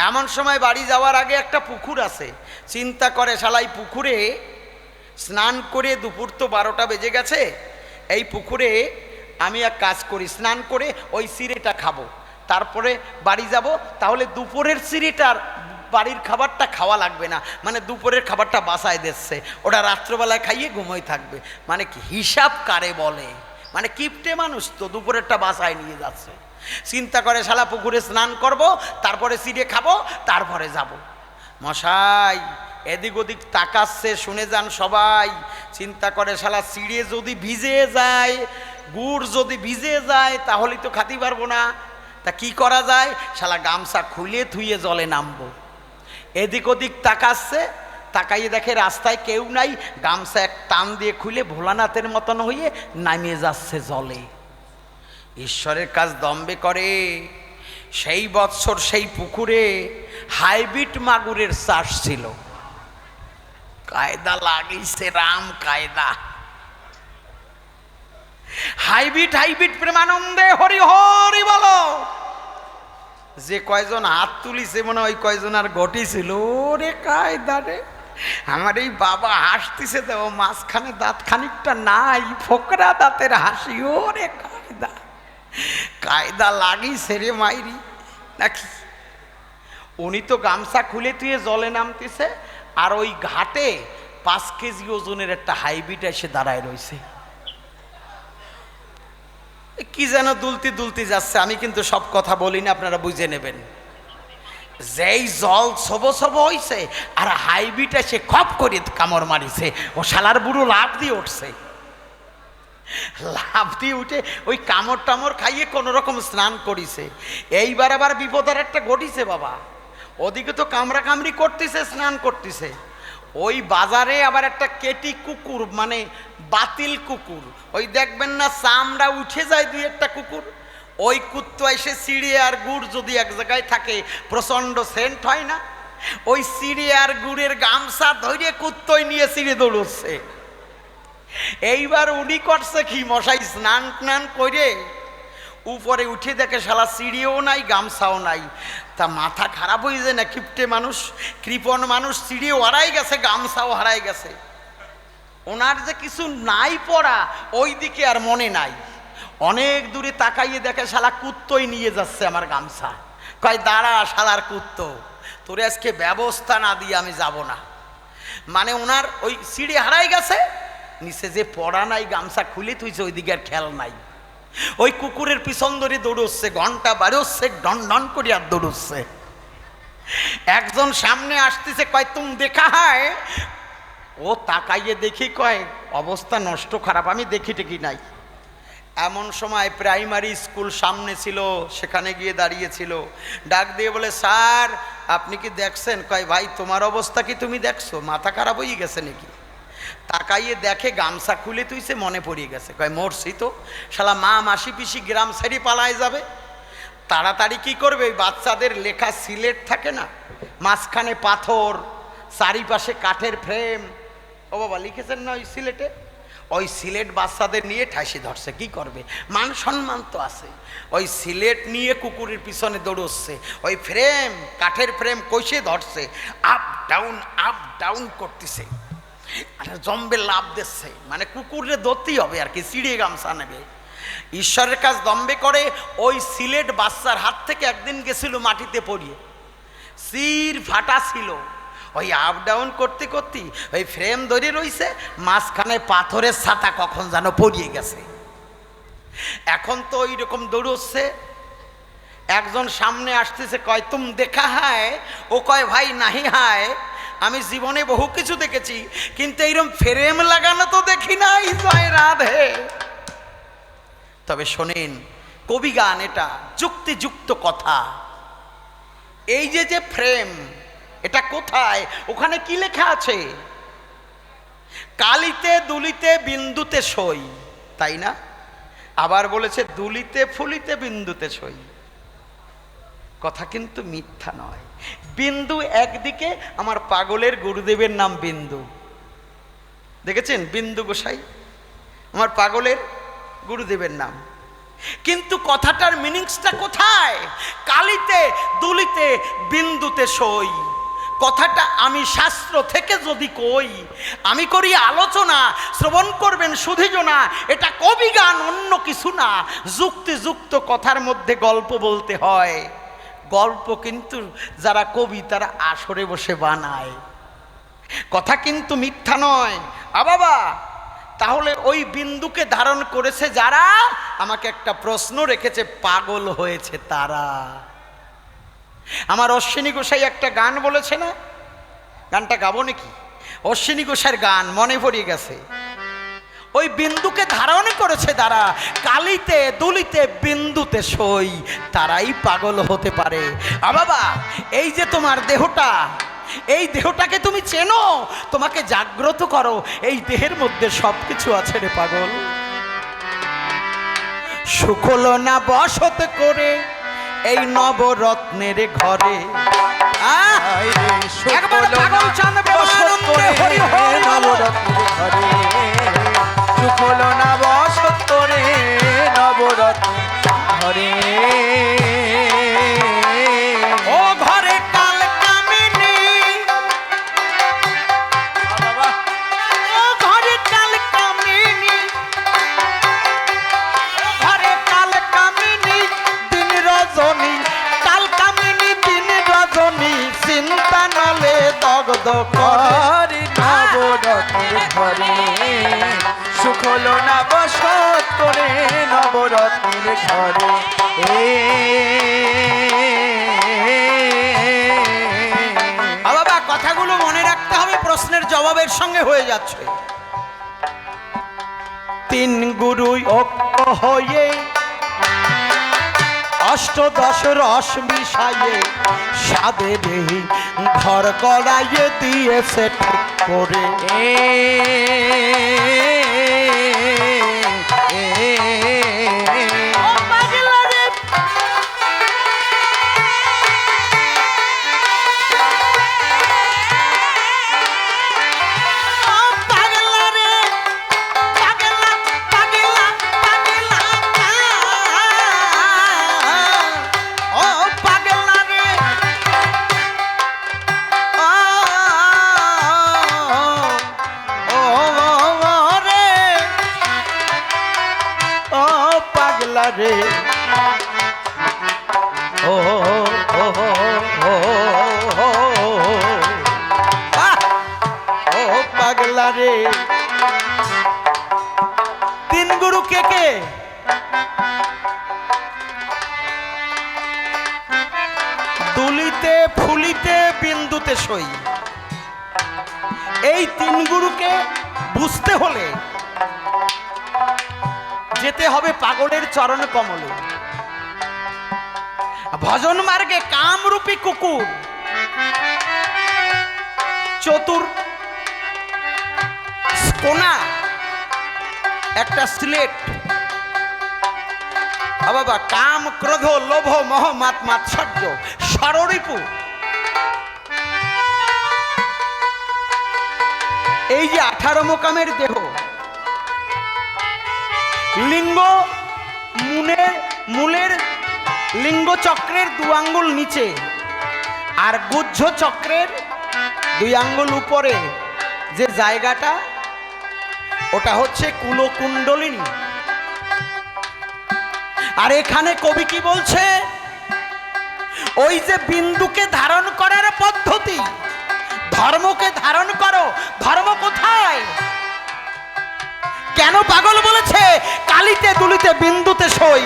এমন সময় বাড়ি যাওয়ার আগে একটা পুকুর আছে, চিন্তা করে শালাই পুকুরে স্নান করে, দুপুর তো 12টা বেজে গেছে, এই পুকুরে আমি এক কাজ করি, স্নান করে ওই চিড়েটা খাবো, তারপরে বাড়ি যাব, তাহলে দুপুরের চিড়েটার বাড়ির খাবারটা খাওয়া লাগবে না, মানে দুপুরের খাবারটা বাসায় দিচ্ছে, ওটা রাত্রবেলায় খাইয়ে ঘুমোই থাকবে। মানে কি হিসাব কারে বলে, মানে কিপটে মানুষ তো, দুপুরেরটা বাসায় নিয়ে যাচ্ছে। চিন্তা করে শালা পুকুরে স্নান করব, তারপরে চিড়ে খাবো, তারপরে যাব। মশাই এদিক ওদিক তাকাচ্ছে, শুনে যান সবাই। চিন্তা করে শালা চিড়ে যদি ভিজে যায়, গুড় যদি ভিজে যায়, তাহলেই তো খাতে পারবো না। তা কি করা যায়? শালা গামছা খুলে থুয়ে জলে নামবো। এদিক ওদিক তাকাচ্ছে, তাকাইয়ে দেখে রাস্তায় কেউ নাই, গামছা এক টান দিয়ে খুলে ভোলানাথের মতন হয়ে নামিয়ে যাচ্ছে জলে। ঈশ্বরের কাজ দম্বে করে। সেই বৎসর সেই পুকুরে হাইব্রিড মাগুরের চাষ ছিল। কায়দা লাগিয়েছে রাম কায়দা, হাইব্রিড হাইব্রিড প্রেমানন্দে হরি হরি বলো। যে কয়জন হাত তুলিছে মনে ওই কয়জন আর গটি ছিল। রে কায়দা রে, আমার এই বাবা হাসতেছে তো, মাঝখানে দাঁত খানিকটা নাই, ফোকরা দাঁতের হাসি। ওরে কায়দা, কায়দা লাগিয়েছে রে মাইরি নাকি। উনি তো গামছা খুলে তুই জলে নামতেছে, আর ওই ঘাটে 5 কেজি ওজনের একটা হাইব্রিড এসে দাঁড়ায় রয়েছে। কি যেন দুলতি দুলতি যাচ্ছে, আমি কিন্তু সব কথা বলি না, আপনারা বুঝে নেবেন। যেই জল ছবো ছবো হইছে, আর হাইব্রিড এসে খপ করে কামড় মারিছে, ও শালার বুড়ো লাফ দিয়ে উঠছে। লাফ দিয়ে উঠে ওই কামড় টামড় খাইয়ে কোনো রকম স্নান করিছে। এইবার আবার বিপদের একটা ঘটিছে বাবা, ওদিকে তো কামড়া কামড়ি করতেছে, স্নান করতেছে, ওই বাজারে আবার একটা কেটি কুকুর, মানে বাতিল কুকুর, ওই দেখবেন না চামড়া উঠে যায় দুই একটা কুকুর, ওই কুত্তো এসে চিড়ে আর গুড় যদি এক জায়গায় থাকে প্রচণ্ড সেন্ট হয় না, ওই চিড়ে আর গুড়ের গামছা ধরে কুত্তই নিয়ে চিড়ে দৌড়চ্ছে। এইবার উনি করছে কি, মশাই স্নান টান করে উপরে উঠে দেখে শালা চিড়িও নাই গামছাও নাই, তা মাথা খারাপ হয়ে যায় না, কিপটে মানুষ, কৃপণ মানুষ, চিড়িও হারাই গেছে গামছাও হারাই গেছে, ওনার যে কিছু নাই পড়া ওই দিকে আর মনে নাই। অনেক দূরে তাকাইয়ে দেখে শালা কুত্তই নিয়ে যাচ্ছে আমার গামছা। কয় দাঁড়া শালার কুত্তো, তোরে আজকে ব্যবস্থা না দিয়ে আমি যাব না। মানে ওনার ওই চিড়ি হারাই গেছে, নিচে যে পড়া নাই গামছা খুলে তুইছে, ওই দিকে আর খেয়াল নাই, ওই কুকুরের পিছন ধরে দৌড়চ্ছে, ঘন্টা বাড়ছে, ডন ডন করে আর দৌড়চ্ছে। একজন সামনে আসতেছে, কয় তুমি দেখা হয়, ও তাকাইয়ে দেখি, কয় অবস্থা নষ্ট খারাপ, আমি দেখি টেকি নাই। এমন সময় প্রাইমারি স্কুল সামনে ছিল, সেখানে গিয়ে দাঁড়িয়েছিল, ডাক দিয়ে বলে স্যার আপনি কি দেখছেন? কয় ভাই তোমার অবস্থা কি তুমি দেখছো, মাথা খারাপ হয়ে গেছে নাকি? তাকাইয়ে দেখে গামছা খুলে তুইছে, মনে পড়িয়ে গেছে। কয় মরছি তো, শালা মা মাসি পিসি গ্রাম ছেড়ে পালায় যাবে, তাড়াতাড়ি কি করবে, ওই বাচ্চাদের লেখা সিলেট থাকে না, মাঝখানে পাথর, চারিপাশে কাঠের ফ্রেম, ও বাবা লিখেছেন না ওই সিলেটে, ওই সিলেট বাচ্চাদের নিয়ে ঠাইসি ধরছে। কি করবে, মান সম্মান তো আছে, ওই সিলেট নিয়ে কুকুরের পিছনে দৌড়চ্ছে, ওই ফ্রেম কাঠের ফ্রেম কইসে ধরছে, আপ ডাউন করতেছে, আর জম্বে লাভ দিচ্ছে, মানে কুকুরে ধরতেই হবে আর কি, চিড়িয়ে গামছা নেবে। ঈশ্বরের কাজ দম্বে করে, ওই সিলেট বাচ্চার হাত থেকে একদিন গেছিল মাটিতে পড়িয়ে, সির ফাটা ছিল, ওই আপ ডাউন করতে করতে ওই ফ্রেম ধরে রইছে, মাঝখানে পাথরের ছাতা কখন যেন পড়িয়ে গেছে। এখন তো ওই রকম দৌড়চ্ছে, একজন সামনে আসতেছে, কয় তুম দেখা হায়, ও কয় ভাই নাহি হায়, আমি জীবনে বহু কিছু দেখেছি কিন্তু এইরকম ফ্রেম লাগানো তো দেখি নাই, জয় রাধে। তবে শোনেন কবি গান, এটা যুক্তিযুক্ত কথা। এই যে ফ্রেম, এটা কোথায়, ওখানে কি লেখা আছে? কালিতে দুলিতে বিন্দুতে সই, তাই না? আবার বলেছে দুলিতে ফুলিতে বিন্দুতে সই, কথা কিন্তু মিথ্যা নয়। বিন্দু একদিকে, আমার পাগলের গুরুদেবের নাম বিন্দু, দেখেছেন বিন্দু গোসাই, আমার পাগলের গুরুদেবের নাম, কিন্তু কথাটার মিনিংসটা কোথায়? কালিতে দুলিতে বিন্দুতে সই, কথাটা আমি শাস্ত্র থেকে যদি কই, আমি করি আলোচনা, শ্রবণ করবেন সুধীজনা, এটা কবি গান, অন্য কিছু না। যুক্তিযুক্ত কথার মধ্যে গল্প বলতে হয়, গল্প কিন্তু যারা কবি তারা আসরে বসে বানায়, কথা কিন্তু মিথ্যা নয়। বাবা তাহলে ওই বিন্দুকে ধারণ করেছে যারা, আমাকে একটা প্রশ্ন রেখেছে, পাগল হয়েছে তারা। আমার অশ্বিনী গোসাই একটা গান বলেছে না, গানটা গাবো নাকি? অশ্বিনী গোসাইয়ের গান মনে পড়ে গেছে, ওই বিন্দুকে ধারণ করেছে যারা, কালিতে দুলিতে বিন্দুতে সই, তারাই পাগল হতে পারে। বাবা এই যে তোমার দেহটা, এই দেহটাকে তুমি চেনো, তোমাকে জাগ্রত করো, এই দেহের মধ্যে সবকিছু আছে রে পাগল। সুখল না বসত করে এই নবরত্নের ঘরে, একবার পাগল চান বসত করে নবরত্নের ঘরে, সুখল না বসত করে নবরত্নের ঘরে, ও ঘরে কাল কামিনী, ও ঘরে কাল কামিনী, ও ঘরে কাল কামিনী, দিন রজনী, কাল কামিনী দিন রজনী, চিন্তা নলে দগ্ধ করে নবরত্নের ঘরে, সুখল না বসত করে নবরত্নের ঘরে। বাবা কথাগুলো মনে রাখতে হবে, প্রশ্নের জবাবের সঙ্গে হয়ে যাচ্ছে। তিন গুরু ঐক্য হয়ে অষ্টদশ রস মিশাইয়ে সাদের ঘর গড়াইয়ে দিয়েছে ঠিক করে। রে ও ও ও পাগলা রে। তিন গুরু কে কে? দুলিতে ফুলিতে বিন্দুতে সই। এই তিন গুরুকে বুঝতে হলে যেতে হবে পাগলের চরণ কমলে। ভজন মার্গে কামরূপী কুকুর চতুর কোনা একটা স্লেট। বাবা কাম ক্রোধ লোভ মোহ মাত মাৎসর্য ষড়রিপু, এই যে 18 মোকামের দেহ, লিঙ্গ মূলের লিঙ্গ চক্রের 2 আঙ্গুল নিচে আর গুজ্জ চক্রের 2 আঙ্গুল উপরে যে জায়গাটা, ওটা হচ্ছে কুলকুণ্ডলিনী। আর এখানে কবি কি বলছে? ওই যে বিন্দুকে ধারণ করার পদ্ধতি, ধর্মকে ধারণ করো। ধর্ম কোথায়? কেন পাগল বলেছে কালিতে দুলিতে বিন্দুতে সই?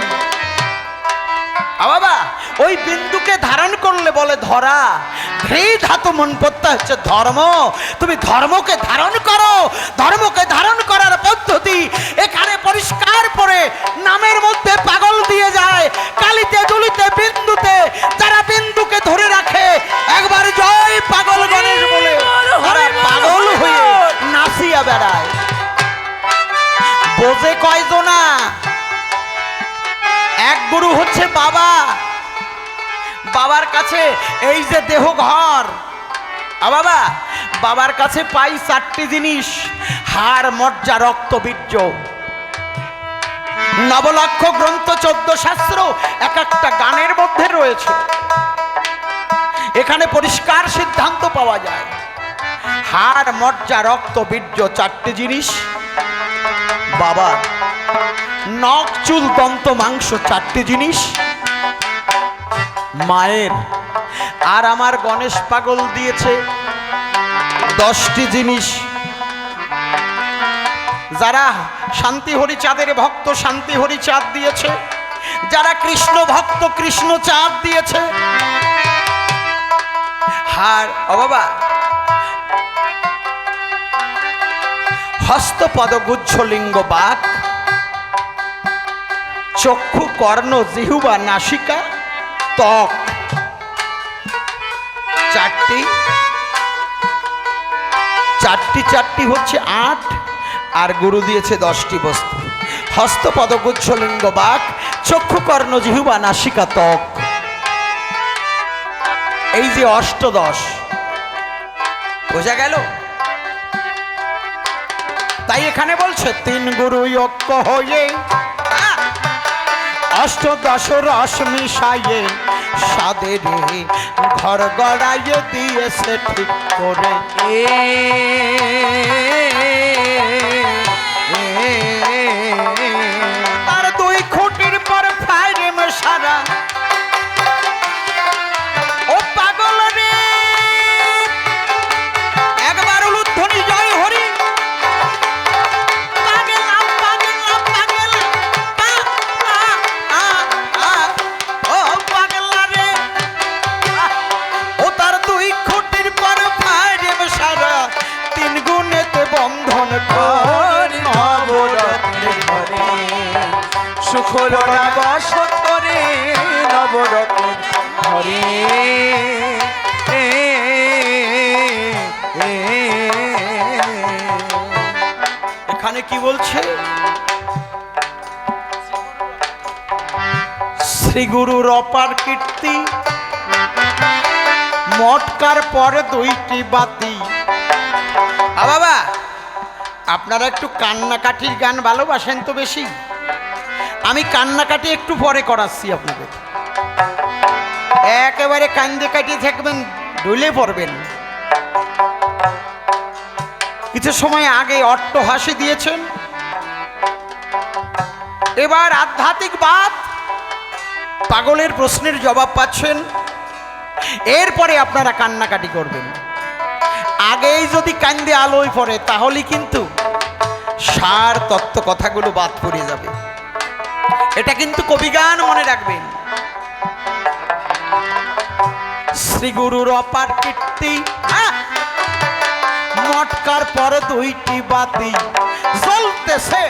বাবা ওই বিন্দুকে ধারণ করলে বলে ধরা। ধৃ ধাতু মন প্রত্যয় হচ্ছে ধর্ম। তুমি ধর্মকে ধারণ করো। ধর্মকে ধারণ করার পদ্ধতি এখানে পরিষ্কার করে নামের মধ্যে পাগল দিয়ে যায়। কালিতে দুলিতে বিন্দুতে যারা বিন্দুকে ধরে রাখে, একবার জয় পাগল গণেশ বলে তারা পাগল হয়ে নাচিয়া বেড়ায়। বোঝে কয়জনা? এক গুরু হচ্ছে বাবা। বাবার কাছে এই যে দেহ ঘর, বাবা বাবার কাছে পাই 4টি জিনিস: হাড় মজ্জা রক্ত বীর্য। নবলক্ষ গ্রন্থ 14 শাস্ত্র এক একটা গানের মধ্যে রয়েছে। এখানে পরিষ্কার সিদ্ধান্ত পাওয়া যায়। হাড় মজ্জা রক্ত বীর্য 4টি জিনিস বাবা। নখ চুল দন্ত মাংস 4টি জিনিস মায়ের। আর আমার গণেশ পাগল দিয়েছে 10টি জিনিস। যারা শান্তি হরিচাঁদের ভক্ত শান্তি হরিচাঁদ দিয়েছে, যারা কৃষ্ণ ভক্ত কৃষ্ণ চাঁদ দিয়েছে। হার ও বাবা হস্ত পদ গুচ্ছ লিঙ্গ বাক, চক্ষু কর্ণ জিহ্বা নাসিকা ত্বক 4টি। 4টি হচ্ছে 8, আর গুরু দিয়েছে 10টি বস্তু। হস্ত পদ গুচ্ছ লিঙ্গ বাক, চক্ষু কর্ণ জিহ্বা নাসিকা ত্বক, এই যে অষ্টদশ। বোঝা গেল? তাই এখানে বলছে 3 গুরু ঐক্য হয়ে অষ্টদশ রস মিশাইয়ে সাদের ঘর গড়াইয়ে দিয়েছে ঠিক করে। তার 2 খুঁটির পর ফাইরে সারা। ও পাগল রে, একবার উলুধ্বনি জয় হরি। হলো না বসত রে নবরত্নের ঘরে এখানে কি বলছে? শ্রী গুরুর অপার কীর্তি, মটকার পরে দুইটি বাতি। বাবা, আপনারা একটু কান্নাকাটির গান ভালোবাসেন তো বেশি। আমি কান্নাকাটি একটু পরে করাচ্ছি আপনাদের। একেবারে কান্দে কাটিয়ে থাকবেন, ঢুলে পড়বেন। কিছু সময় আগে অট্ট হাসি দিয়েছেন, এবার আধ্যাত্মিকবাদ, পাগলের প্রশ্নের জবাব পাচ্ছেন। এরপরে আপনারা কান্নাকাটি করবেন। আগেই যদি কান্দে আলোয় পড়ে তাহলে কিন্তু সার তত্ত্ব কথাগুলো বাদ পড়ে যাবে। এটা কিন্তু কবিগান, মনে রাখবেন। শ্রী গুরুর অপার কীর্তি, মটকার পরে দুইটি বাতি, জ্বলতেছে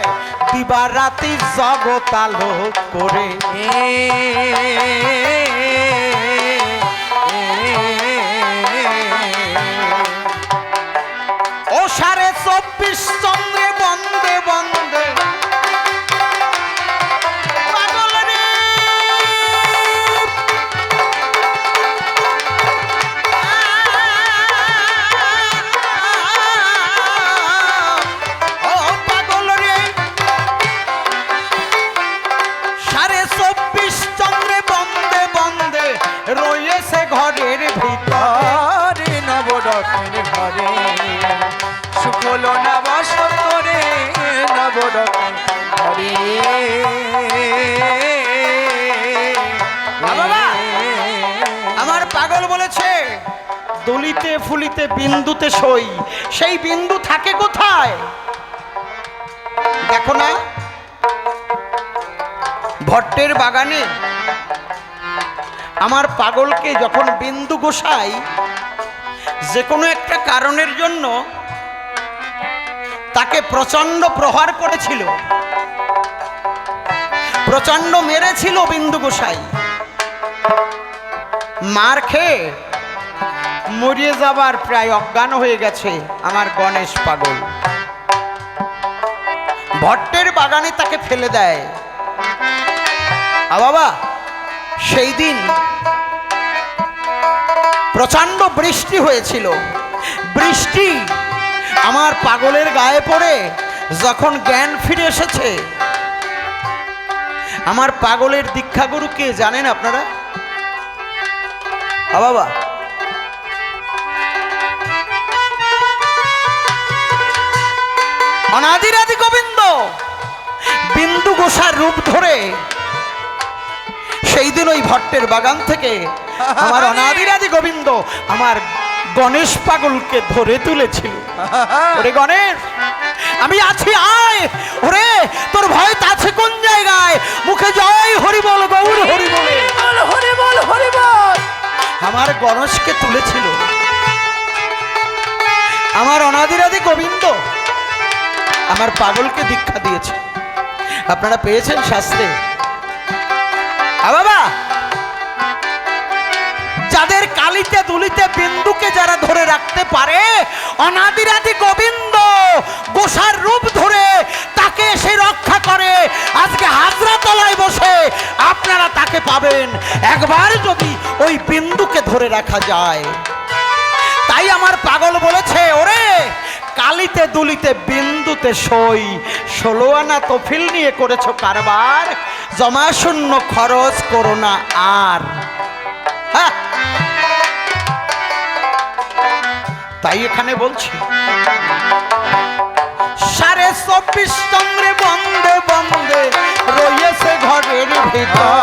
দিবা রাতি জগৎ আলো করে। ও সাড়ে 24 চন্দ্রে বন্দে বন্দে পাগল রে, ও পাগল রে, সাড়ে 24 চন্দ্রে বন্দে বন্দে রয়েছে ঘরের ভিতরে নবরত্নের ঘরে সুখ হলো না বসত রে নবরত্নের ঘরে। বাবা, আমার পাগল বলেছে দলিতে ফুলিতে বিন্দুতে সই। সেই বিন্দু থাকে কোথায়? দেখো না, ভট্টের বাগানে আমার পাগলকে যখন বিন্দু গোসাই যে কোনো একটা কারণের জন্য তাকে প্রচন্ড প্রহার করেছিল, প্রচন্ড মেরেছিল বিন্দু গোসাই। মার খেয়ে মরিয়ে যাবার প্রায় অজ্ঞান হয়ে গেছে আমার গণেশ পাগল। ভট্টের বাগানে তাকে ফেলে দেয়। বাবা, সেই দিন প্রচন্ড বৃষ্টি হয়েছিল। বৃষ্টি আমার পাগলের গায়ে পড়ে যখন জ্ঞান ফিরে এসেছে, আমার পাগলের দীক্ষাগুরু কে জানেন আপনারা? বাবা, অনাদিরাদি গোবিন্দ বিন্দু গোসার রূপ ধরে সেই দিন ওই ভট্টের বাগান থেকে আমার অনাদিরাদি গোবিন্দ আমার গণেশ পাগলকে ধরে তুলেছিল। ওরে গণেশ, আমি আছি, আয়। ওরে, তোর ভয় আছে কোন জায়গায়? মুখে জয় হরি বল, গৌর হরি বলে হরি বল হরি বল। আমার গণেশকে তুলেছিল আমার অনাদিরাদি গোবিন্দ, আমার পাগলকে দীক্ষা দিয়েছে। আপনারা পেয়েছেন শাস্ত্রে। বাবা, যাদের কালিতে দুলিতে বিন্দুকে যারা ধরে রাখতে পারে, অনাদিরাদি গোবিন্দ গোসার রূপ ধরে তাকে সে রক্ষা করে। আজকে হাজরা তলায় বসে আপনারা তাকে পাবেন, একবার যদি ওই বিন্দুকে ধরে রাখা যায়। তাই আমার পাগল বলেছে, ওরে কালিতে দুলিতে বিন্দুতে সই, 16 আনা তফিল নিয়ে করেছো কারবার, জমা শূন্য খরচ করো না আর। তাই এখানে বলছি, 24.5 চন্দ্রে বন্দে বন্দে রয়েছে ঘরের ভিতর।